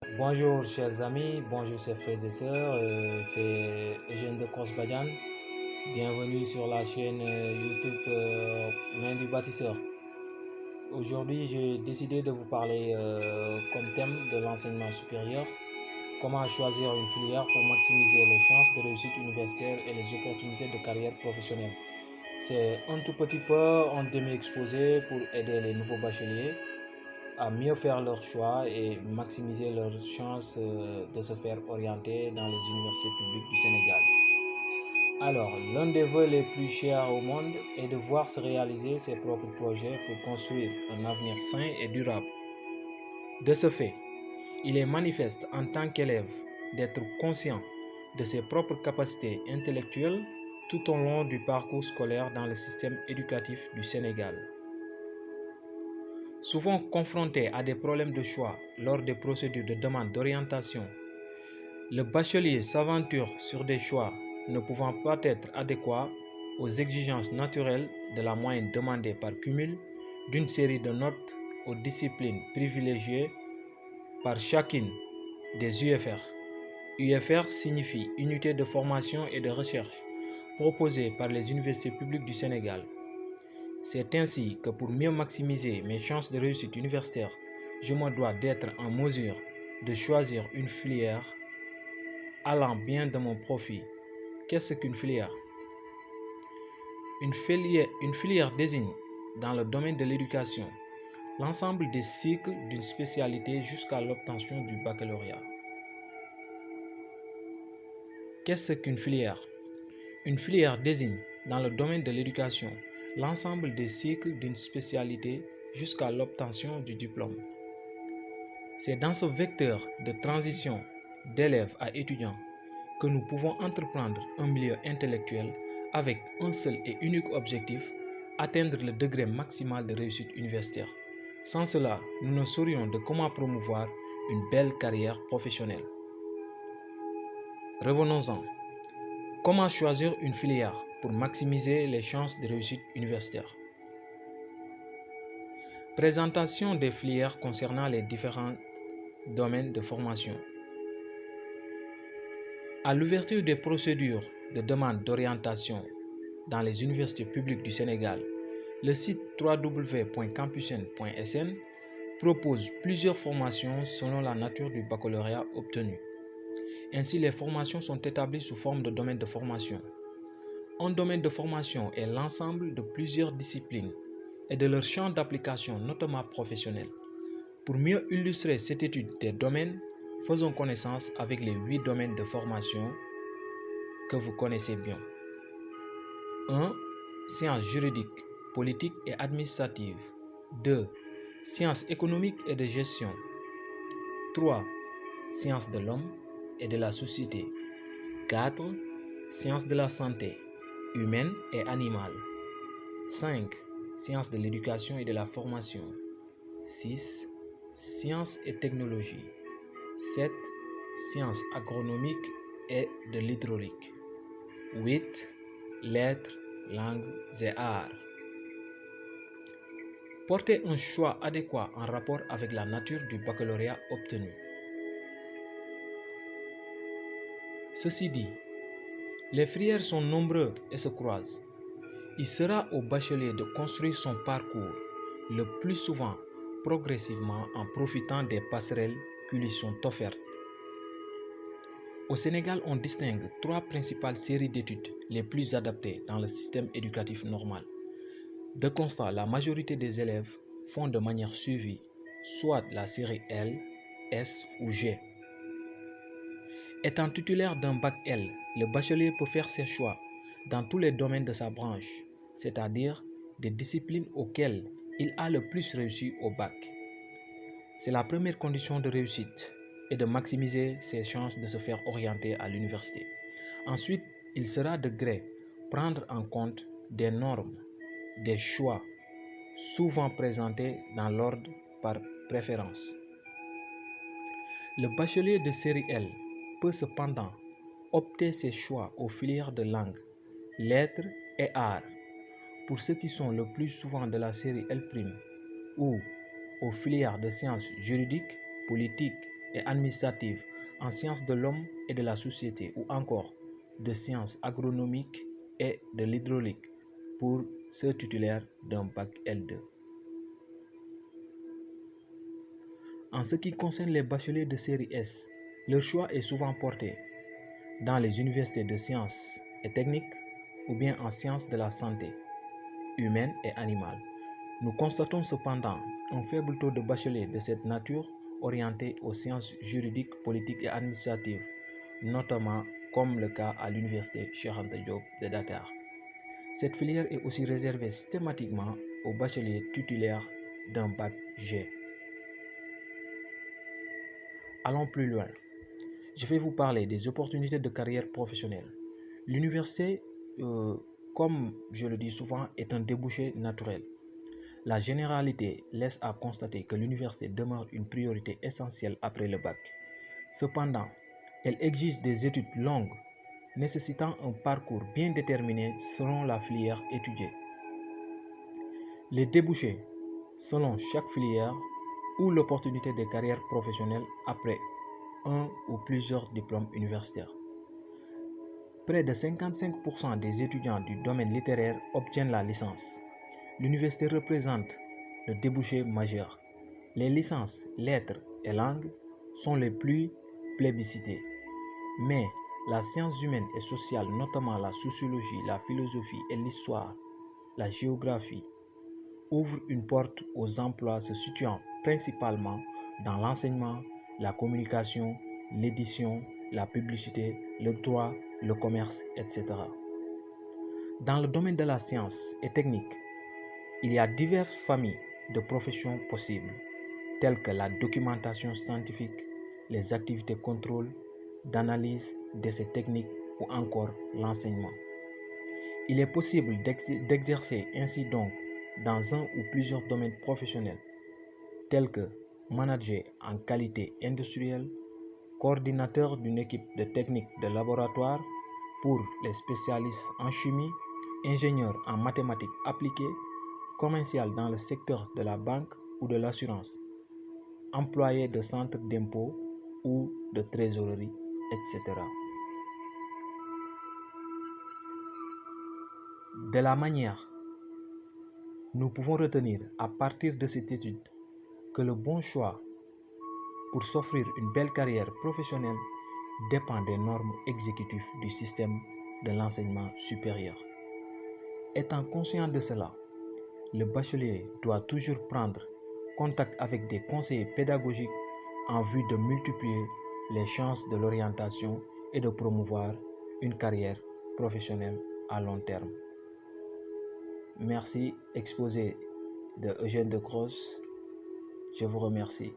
Bonjour chers amis, bonjour chers frères et sœurs, c'est Eugène de Kosbadian. Bienvenue sur la chaîne YouTube Main du bâtisseur. Aujourd'hui, j'ai décidé de vous parler comme thème de l'enseignement supérieur, comment choisir une filière pour maximiser les chances de réussite universitaire et les opportunités de carrière professionnelle. C'est un tout petit peu un demi-exposé pour aider les nouveaux bacheliers à mieux faire leur choix et maximiser leurs chances de se faire orienter dans les universités publiques du Sénégal. Alors, l'un des vœux les plus chers au monde est de voir se réaliser ses propres projets pour construire un avenir sain et durable. De ce fait, il est manifeste en tant qu'élève d'être conscient de ses propres capacités intellectuelles tout au long du parcours scolaire dans le système éducatif du Sénégal. Souvent confronté à des problèmes de choix lors des procédures de demande d'orientation, le bachelier s'aventure sur des choix ne pouvant pas être adéquats aux exigences naturelles de la moyenne demandée par cumul d'une série de notes aux disciplines privilégiées par chacune des UFR. UFR signifie Unité de formation et de recherche proposée par les universités publiques du Sénégal. C'est ainsi que pour mieux maximiser mes chances de réussite universitaire, je me dois d'être en mesure de choisir une filière allant bien de mon profit. Qu'est-ce qu'une filière? Une filière désigne, dans le domaine de l'éducation, l'ensemble des cycles d'une spécialité jusqu'à l'obtention du baccalauréat. Qu'est-ce qu'une filière? Une filière désigne, dans le domaine de l'éducation, l'ensemble des cycles d'une spécialité jusqu'à l'obtention du diplôme. C'est dans ce vecteur de transition d'élève à étudiant que nous pouvons entreprendre un milieu intellectuel avec un seul et unique objectif, atteindre le degré maximal de réussite universitaire. Sans cela, nous ne saurions de comment promouvoir une belle carrière professionnelle. Revenons-en. Comment choisir une filière pour maximiser les chances de réussite universitaire? Présentation des filières concernant les différents domaines de formation. À l'ouverture des procédures de demande d'orientation dans les universités publiques du Sénégal, le site www.campusen.sn propose plusieurs formations selon la nature du baccalauréat obtenu. Ainsi, les formations sont établies sous forme de domaines de formation. Un domaine de formation est l'ensemble de plusieurs disciplines et de leur champ d'application, notamment professionnel. Pour mieux illustrer cette étude des domaines, faisons connaissance avec les 8 domaines de formation que vous connaissez bien. 1. Sciences juridiques, politiques et administratives. 2. Sciences économiques et de gestion. 3. Sciences de l'homme et de la société. 4. Sciences de la santé, humaine et animale. 5. Sciences de l'éducation et de la formation. 6. Sciences et technologies. 7. Sciences agronomiques et de l'hydraulique. 8. Lettres, langues et arts. Portez un choix adéquat en rapport avec la nature du baccalauréat obtenu. Ceci dit, les filières sont nombreux et se croisent. Il sera au bachelier de construire son parcours, le plus souvent progressivement en profitant des passerelles qui lui sont offertes. Au Sénégal, on distingue 3 principales séries d'études les plus adaptées dans le système éducatif normal. De constat, la majorité des élèves font de manière suivie soit la série L, S ou G. Étant titulaire d'un bac L, le bachelier peut faire ses choix dans tous les domaines de sa branche, c'est-à-dire des disciplines auxquelles il a le plus réussi au bac. C'est la première condition de réussite et de maximiser ses chances de se faire orienter à l'université. Ensuite, il sera de gré prendre en compte des normes, des choix, souvent présentés dans l'ordre par préférence. Le bachelier de série L peut cependant opter ses choix aux filières de langue, lettres et arts, pour ceux qui sont le plus souvent de la série L', ou aux filières de sciences juridiques, politiques et administratives en sciences de l'homme et de la société ou encore de sciences agronomiques et de l'hydraulique pour ceux titulaires d'un bac L2. En ce qui concerne les bacheliers de série S, leur choix est souvent porté dans les universités de sciences et techniques ou bien en sciences de la santé humaine et animale. Nous constatons cependant un faible taux de bacheliers de cette nature orientés aux sciences juridiques, politiques et administratives, notamment comme le cas à l'université Cheikh Anta Diop de Dakar. Cette filière est aussi réservée systématiquement aux bacheliers titulaires d'un bac G. Allons plus loin. Je vais vous parler des opportunités de carrière professionnelle. L'université, comme je le dis souvent, est un débouché naturel. La généralité laisse à constater que l'université demeure une priorité essentielle après le bac. Cependant, elle exige des études longues, nécessitant un parcours bien déterminé selon la filière étudiée. Les débouchés, selon chaque filière, ou l'opportunité de carrière professionnelle après un ou plusieurs diplômes universitaires. Près de 55% des étudiants du domaine littéraire obtiennent la licence. L'université représente le débouché majeur. Les licences lettres et langues sont les plus plébiscitées. Mais la science humaine et sociale, notamment la sociologie, la philosophie et l'histoire, la géographie, ouvrent une porte aux emplois se situant principalement dans l'enseignement, la communication, l'édition, la publicité, le droit, le commerce, etc. Dans le domaine de la science et technique, il y a diverses familles de professions possibles, telles que la documentation scientifique, les activités de contrôle, d'analyse, d'essais techniques ou encore l'enseignement. Il est possible d'exercer ainsi donc dans un ou plusieurs domaines professionnels, tels que manager en qualité industrielle, coordinateur d'une équipe de technique de laboratoire pour les spécialistes en chimie, ingénieur en mathématiques appliquées, commercial dans le secteur de la banque ou de l'assurance, employé de centres d'impôt ou de trésorerie, etc. De la manière, nous pouvons retenir à partir de cette étude que le bon choix pour s'offrir une belle carrière professionnelle dépend des normes exécutives du système de l'enseignement supérieur. Étant conscient de cela, le bachelier doit toujours prendre contact avec des conseillers pédagogiques en vue de multiplier les chances de l'orientation et de promouvoir une carrière professionnelle à long terme. Merci, exposé de Eugène Decrosse. Je vous remercie.